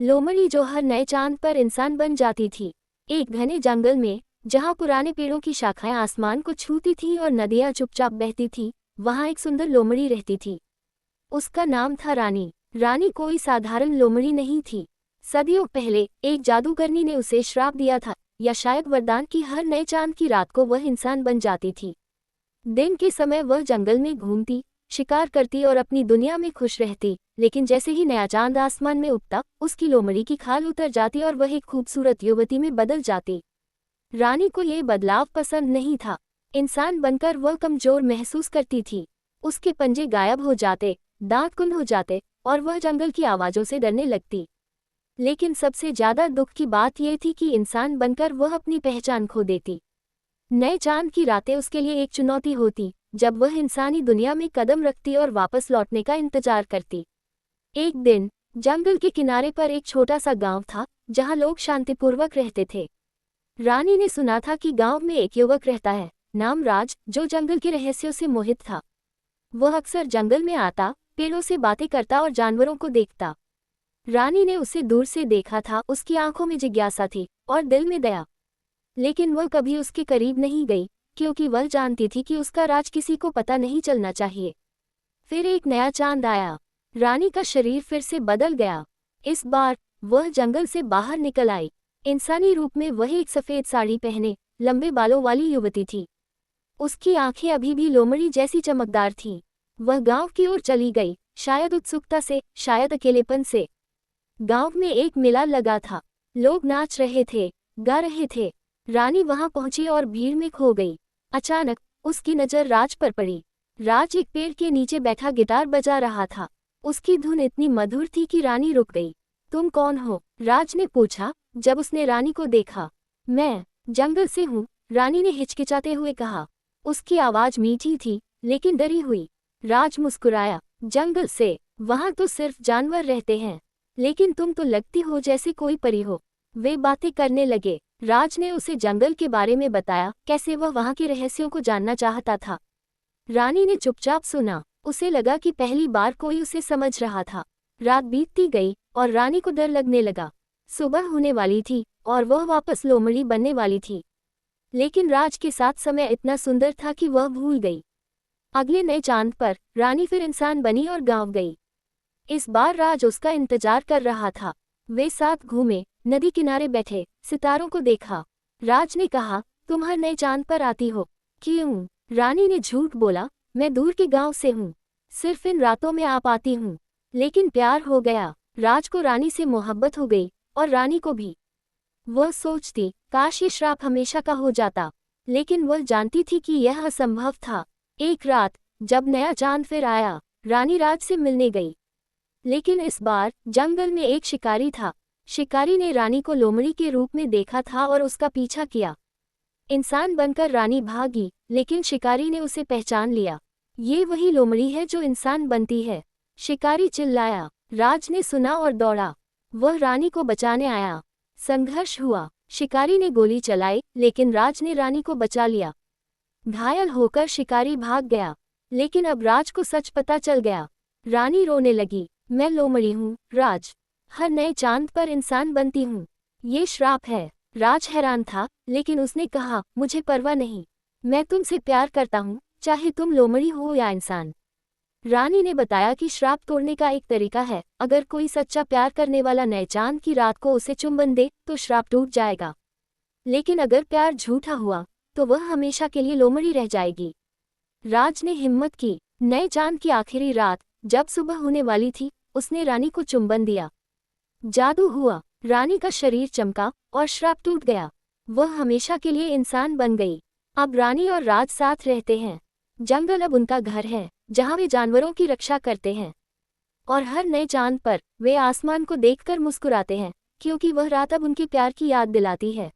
लोमड़ी जो हर नए चांद पर इंसान बन जाती थी। एक घने जंगल में, जहाँ पुराने पेड़ों की शाखाएं आसमान को छूती थीं और नदियाँ चुपचाप बहती थीं, वहाँ एक सुंदर लोमड़ी रहती थी। उसका नाम था रानी। रानी कोई साधारण लोमड़ी नहीं थी। सदियों पहले एक जादूगरनी ने उसे श्राप दिया था, या शायद वरदान, कि हर नए चांद की रात को वह इंसान बन जाती थी। दिन के समय वह जंगल में घूमती, शिकार करती और अपनी दुनिया में खुश रहती, लेकिन जैसे ही नया चांद आसमान में उगता, उसकी लोमड़ी की खाल उतर जाती और वह एक खूबसूरत युवती में बदल जाती। रानी को ये बदलाव पसंद नहीं था। इंसान बनकर वह कमजोर महसूस करती थी। उसके पंजे गायब हो जाते, दांत कुंद हो जाते और वह जंगल की आवाजों से डरने लगती। लेकिन सबसे ज्यादा दुख की बात यह थी कि इंसान बनकर वह अपनी पहचान खो देती। नए चांद की रातें उसके लिए एक चुनौती होती, जब वह इंसानी दुनिया में कदम रखती और वापस लौटने का इंतजार करती। एक दिन जंगल के किनारे पर एक छोटा सा गांव था, जहां लोग शांतिपूर्वक रहते थे। रानी ने सुना था कि गांव में एक युवक रहता है, नाम राज, जो जंगल के रहस्यों से मोहित था। वह अक्सर जंगल में आता, पेड़ों से बातें करता और जानवरों को देखता। रानी ने उसे दूर से देखा था, उसकी आंखों में जिज्ञासा थी और दिल में दया। लेकिन वह कभी उसके करीब नहीं गई, क्योंकि वह जानती थी कि उसका राज किसी को पता नहीं चलना चाहिए। फिर एक नया चांद आया। रानी का शरीर फिर से बदल गया। इस बार वह जंगल से बाहर निकल आई। इंसानी रूप में वह एक सफेद साड़ी पहने, लंबे बालों वाली युवती थी। उसकी आंखें अभी भी लोमड़ी जैसी चमकदार थीं। वह गांव की ओर चली गई, शायद उत्सुकता से, शायद अकेलेपन से। गांव में एक मेला लगा था। लोग नाच रहे थे, गा रहे थे। रानी वहां पहुंची और भीड़ में खो गई। अचानक उसकी नजर राज पर पड़ी। राज एक पेड़ के नीचे बैठा गिटार बजा रहा था। उसकी धुन इतनी मधुर थी कि रानी रुक गई। तुम कौन हो? राज ने पूछा, जब उसने रानी को देखा। मैं जंगल से हूँ, रानी ने हिचकिचाते हुए कहा। उसकी आवाज मीठी थी, लेकिन डरी हुई। राज मुस्कुराया। जंगल से? वहां तो सिर्फ जानवर रहते हैं, लेकिन तुम तो लगती हो जैसे कोई परी हो। वे बातें करने लगे। राज ने उसे जंगल के बारे में बताया, कैसे वह वहां के रहस्यों को जानना चाहता था। रानी ने चुपचाप सुना। उसे लगा कि पहली बार कोई उसे समझ रहा था। रात बीतती गई और रानी को डर लगने लगा। सुबह होने वाली थी और वह वापस लोमड़ी बनने वाली थी। लेकिन राज के साथ समय इतना सुंदर था कि वह भूल गई। अगले नए चांद पर रानी फिर इंसान बनी और गांव गई। इस बार राज उसका इंतजार कर रहा था। वे साथ घूमे, नदी किनारे बैठे, सितारों को देखा। राज ने कहा, तुम हर नए चांद पर आती हो। क्यों? रानी ने झूठ बोला, मैं दूर के गांव से हूँ, सिर्फ इन रातों में आ पाती हूँ। लेकिन प्यार हो गया। राज को रानी से मोहब्बत हो गई, और रानी को भी। वह सोचती, काश ये श्राप हमेशा का हो जाता। लेकिन वह जानती थी कि यह असंभव था। एक रात जब नया चांद फिर आया, रानी राज से मिलने गई। लेकिन इस बार जंगल में एक शिकारी था। शिकारी ने रानी को लोमड़ी के रूप में देखा था और उसका पीछा किया। इंसान बनकर रानी भागी, लेकिन शिकारी ने उसे पहचान लिया। ये वही लोमड़ी है जो इंसान बनती है। शिकारी चिल्लाया। राज ने सुना और दौड़ा। वह रानी को बचाने आया। संघर्ष हुआ। शिकारी ने गोली चलाई, लेकिन राज ने रानी को बचा लिया। घायल होकर शिकारी भाग गया। लेकिन अब राज को सच पता चल गया। रानी रोने लगी। मैं लोमड़ी हूँ, राज। हर नए चांद पर इंसान बनती हूँ। ये श्राप है। राज हैरान था, लेकिन उसने कहा, मुझे परवाह नहीं। मैं तुमसे प्यार करता हूँ, चाहे तुम लोमड़ी हो या इंसान। रानी ने बताया कि श्राप तोड़ने का एक तरीका है। अगर कोई सच्चा प्यार करने वाला नए चांद की रात को उसे चुंबन दे, तो श्राप टूट जाएगा। लेकिन अगर प्यार झूठा हुआ, तो वह हमेशा के लिए लोमड़ी रह जाएगी। राज ने हिम्मत की। नए चांद की आखिरी रात, जब सुबह होने वाली थी, उसने रानी को चुंबन दिया। जादू हुआ। रानी का शरीर चमका और श्राप टूट गया। वह हमेशा के लिए इंसान बन गई। अब रानी और राज साथ रहते हैं। जंगल अब उनका घर है, जहां वे जानवरों की रक्षा करते हैं। और हर नए चांद पर वे आसमान को देखकर मुस्कुराते हैं, क्योंकि वह रात अब उनके प्यार की याद दिलाती है।